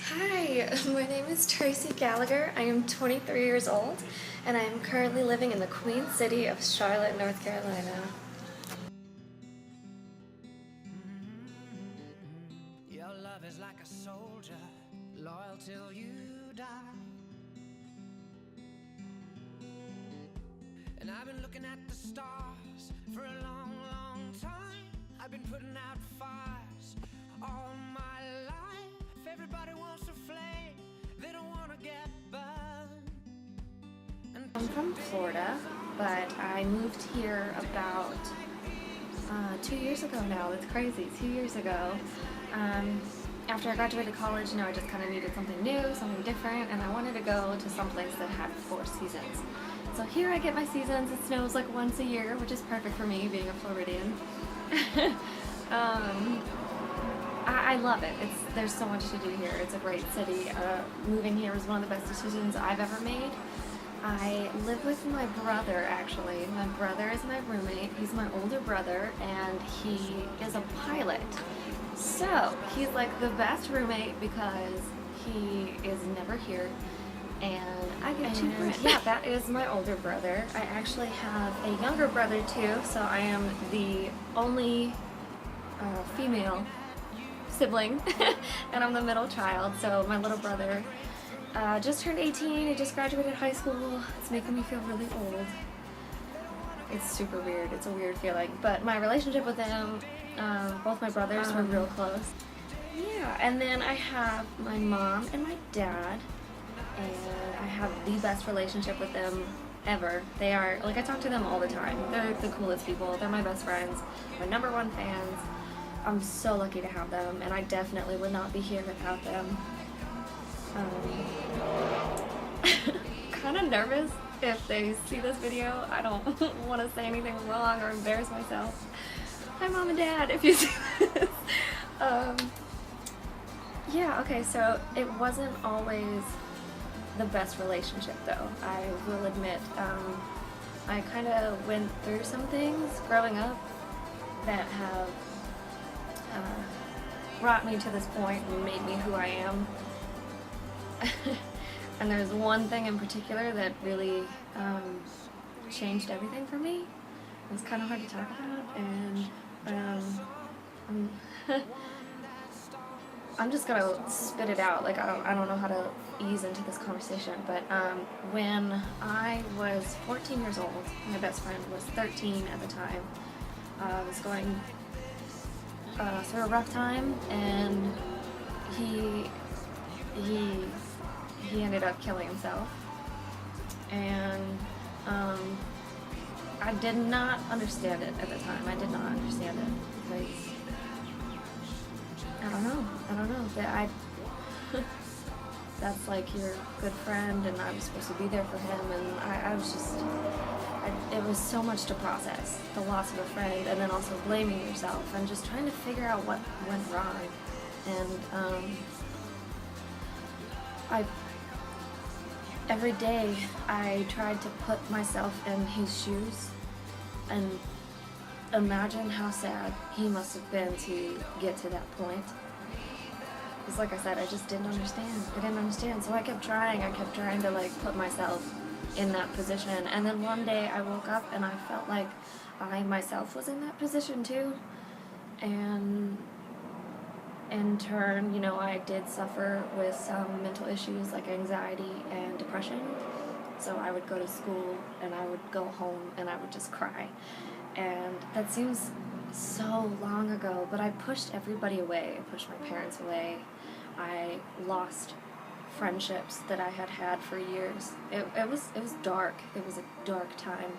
Hi, my name is Tracy Gallagher. I am 23 years old, and I am currently living in the Queen City of Charlotte, North Carolina. Your love is like a soldier, loyal till you die. And I've been looking at the stars for a long, long time. I've been putting out fires all my life. Everybody wants a flame, they don't want to get burned. I'm from Florida, but I moved here about 2 years ago now. That's crazy, 2 years ago. After I graduated college, I just kind of needed something new, something different, and I wanted to go to someplace that had 4 seasons. So here I get my seasons. It snows like once a year, which is perfect for me, being a Floridian. I love it. There's so much to do here. It's a great city. Moving here was one of the best decisions I've ever made. I live with my brother, actually. My brother is my roommate. He's my older brother, and he is a pilot. So he's like the best roommate because he is never here, and I get to rent. Yeah, that is my older brother. I actually have a younger brother too, so I am the only female sibling, and I'm the middle child. So my little brother just turned 18. He just graduated high school. It's making me feel really old. It's super weird. It's a weird feeling. But my relationship with him, both my brothers were real close. Yeah, and then I have my mom and my dad, and I have the best relationship with them ever. They are, like, I talk to them all the time. They're the coolest people. They're my best friends, my #1 fans. I'm so lucky to have them, and I definitely would not be here without them. Kind of nervous if they see this video. I don't want to say anything wrong or embarrass myself. Hi, Mom and Dad, if you see this. Yeah, okay, so it wasn't always the best relationship, though. I will admit, I kind of went through some things growing up that have brought me to this point and made me who I am. And there's one thing in particular that really changed everything for me. It's kind of hard to talk about, and I'm just gonna spit it out. Like, I don't know how to ease into this conversation, but when I was 14 years old, my best friend was 13 at the time. I was going through a rough time, and he ended up killing himself, and I did not understand it at the time. I did not understand it because I don't know that that's like your good friend, and I was supposed to be there for him, and I was just, it was so much to process, the loss of a friend, and then also blaming yourself, and just trying to figure out what went wrong. And every day I tried to put myself in his shoes and imagine how sad he must have been to get to that point. Because, like I said, I just didn't understand. I didn't understand. So I kept trying to, like, put myself in that position. And then one day I woke up and I felt like I myself was in that position too. And in turn, I did suffer with some mental issues like anxiety and depression. So I would go to school and I would go home and I would just cry. And that seems so long ago, but I pushed everybody away. I pushed my parents away. I lost friendships that I had had for years. It was dark. It was a dark time.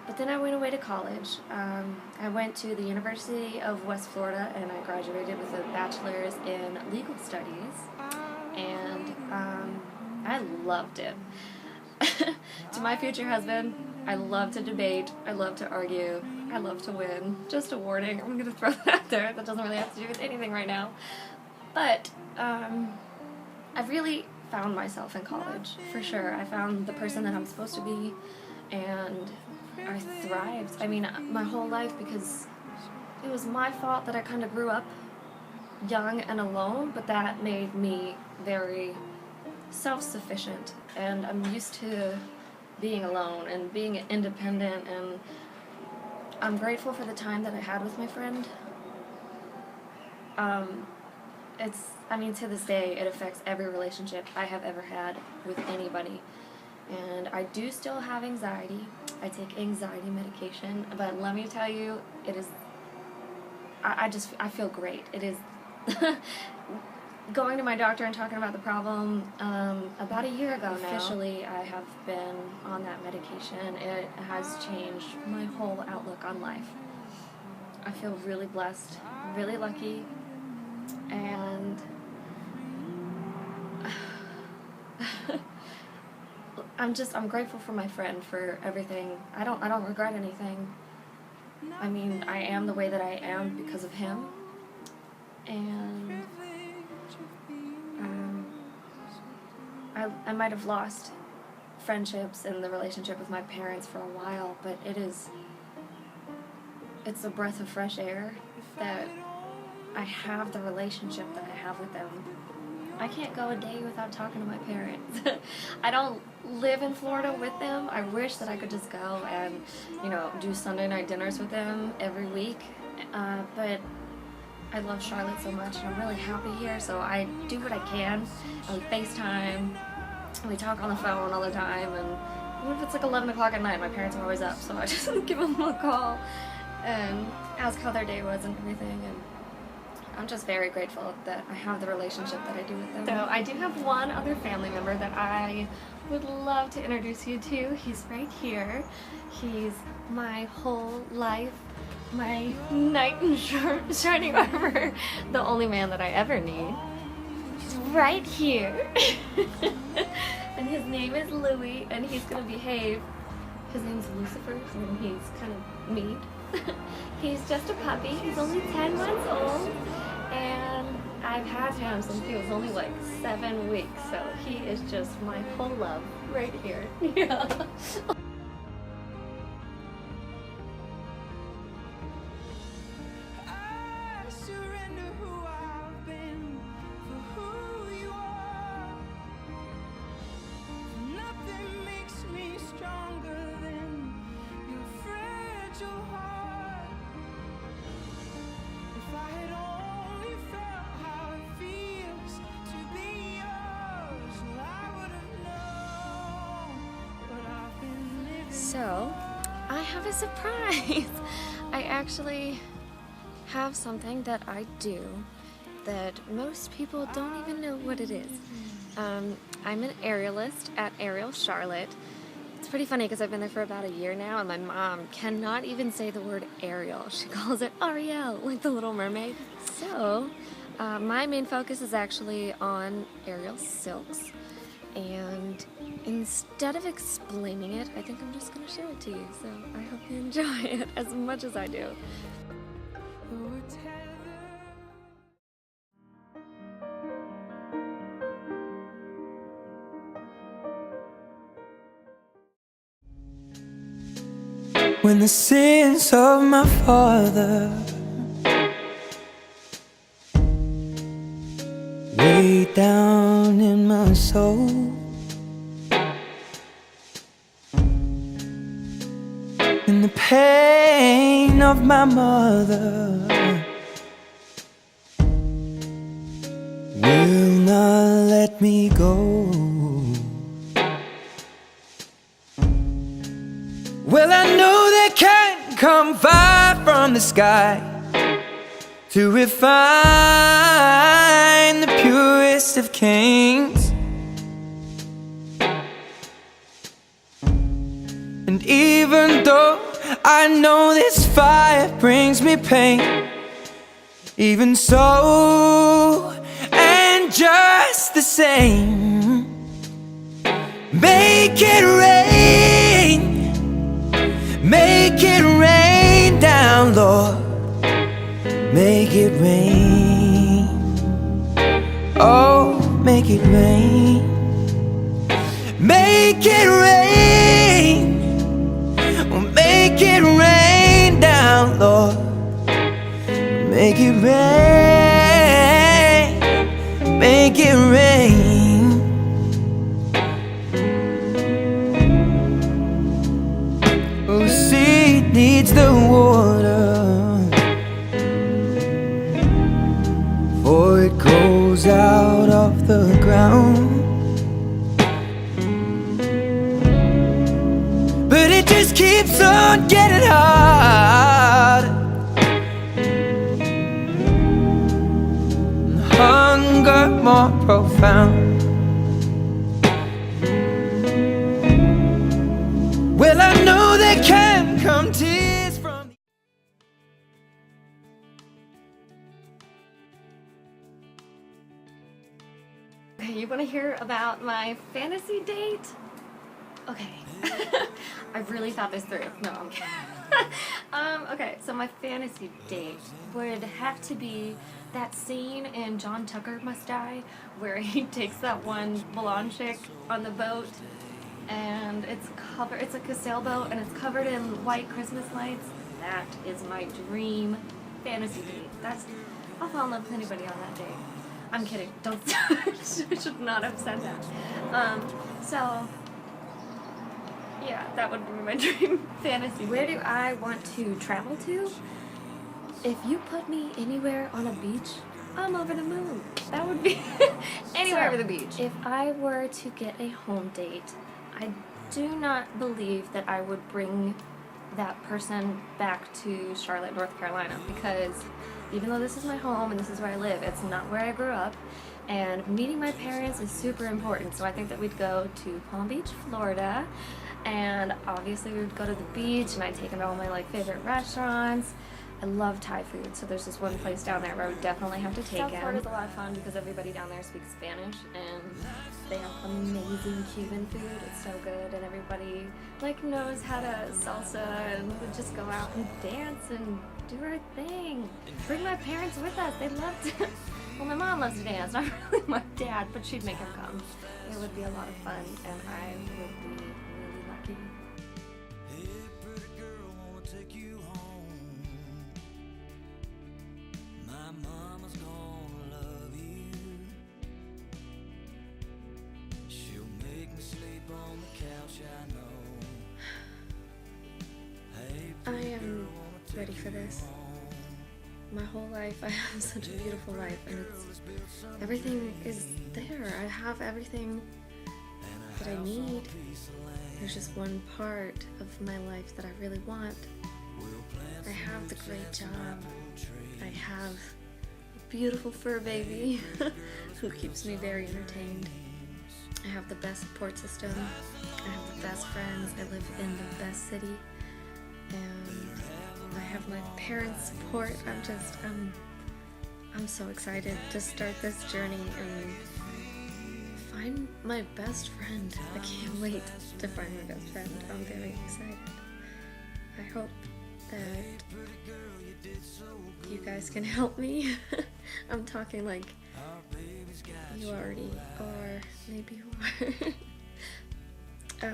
But then I went away to college. I went to the University of West Florida, and I graduated with a bachelor's in legal studies, and I loved it. To my future husband, I love to debate, I love to argue, I love to win. Just a warning, I'm going to throw that out there. That doesn't really have to do with anything right now. But I've really found myself in college, for sure. I found the person that I'm supposed to be, and I thrived. I mean, my whole life, because it was my fault that I kind of grew up young and alone, but that made me very self-sufficient, and I'm used to being alone and being independent, and I'm grateful for the time that I had with my friend. To this day, it affects every relationship I have ever had with anybody. And I do still have anxiety. I take anxiety medication, but let me tell you, it is, I feel great. It is, going to my doctor and talking about the problem, about a year ago now. Officially, I have been on that medication. It has changed my whole outlook on life. I feel really blessed, really lucky, and I'm grateful for my friend, for everything. I don't regret anything. I mean, I am the way that I am because of him, and I might have lost friendships and the relationship with my parents for a while, but it's a breath of fresh air that I have the relationship that I have with them. I can't go a day without talking to my parents. I don't live in Florida with them. I wish that I could just go and, do Sunday night dinners with them every week. But I love Charlotte so much, and I'm really happy here, so I do what I can. And we FaceTime, and we talk on the phone all the time, and even if it's like 11 o'clock at night, my parents are always up, so I just give them a call and ask how their day was and everything. And I'm just very grateful that I have the relationship that I do with them. So I do have one other family member that I would love to introduce you to. He's right here. He's my whole life, my knight in shining armor, the only man that I ever need. He's right here. And his name is Louie, and he's gonna behave. His name's Lucifer, and he's kind of mean. He's just a puppy. He's only 10 months old, and I've had him since he was only like 7 weeks, so he is just my whole love right here. Yeah. So, I have a surprise. I actually have something that I do that most people don't even know what it is. I'm an aerialist at Aerial Charlotte. It's pretty funny because I've been there for about a year now, and my mom cannot even say the word Ariel. She calls it Ariel, like the Little Mermaid. So, my main focus is actually on aerial silks. And instead of explaining it, I think I'm just going to show it to you. So I hope you enjoy it as much as I do. When the sins of my father way down in my soul, and the pain of my mother will not let me go. Well, I know they can't come far from the sky to refine the purest of kings. And even though I know this fire brings me pain, even so, and just the same, make it rain, make it rain down, Lord. Make it rain, oh, make it rain. Make it rain, oh, make it rain down, Lord. Make it rain. it grows out of the ground. But it just keeps on getting hard. Hunger more profound. Well, I know there can come tears from. Okay, you want to hear about my fantasy date? Okay. I really thought this through. No, I'm kidding. Okay, so my fantasy date would have to be that scene in John Tucker Must Die where he takes that one blonde chick on the boat and it's like a sailboat and it's covered in white Christmas lights. That is my dream fantasy date. I'll fall in love with anybody on that date. I'm kidding. Don't. I should not have said that. So, yeah, that would be my dream fantasy. Where do I want to travel to? If you put me anywhere on a beach, I'm over the moon. That would be anywhere over the beach. If I were to get a home date, I do not believe that I would bring that person back to Charlotte, North Carolina, because even though this is my home and this is where I live, it's not where I grew up, and meeting my parents is super important. So I think that we'd go to Palm Beach, Florida, and obviously we would go to the beach and I'd take them to all my favorite restaurants. I love Thai food, so there's this one place down there where I would definitely have to take him. South Florida's a lot of fun because everybody down there speaks Spanish, and they have amazing Cuban food. It's so good, and everybody knows how to salsa and would just go out and dance and do our thing. Bring my parents with us. They love to. Well, my mom loves to dance, not really my dad, but she'd make him come. It would be a lot of fun, and I would be really lucky. Hey, pretty girl, wanna take you home. My mama's gonna love you. She'll make me sleep on the couch, I know. Hey, I pretty am girl, wanna take ready for you this. home. My whole life, I have such a beautiful life, and everything is there. I have everything that I need. There's just one part of my life that I really want. I have the great job. I have a beautiful fur baby who keeps me very entertained. I have the best support system. I have the best friends. I live in the best city. And I have my parents' support. I'm so excited to start this journey and find my best friend. I can't wait to find my best friend. I'm very excited. I hope that you guys can help me. I'm talking like you already are. Maybe you are. I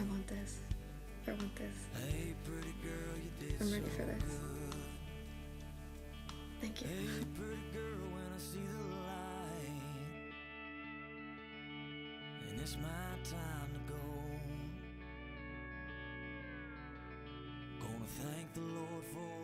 want this. I want this. I'm ready for this. Thank you. Hey, pretty girl, when I see the light, and it's my time to go. Gonna thank the Lord for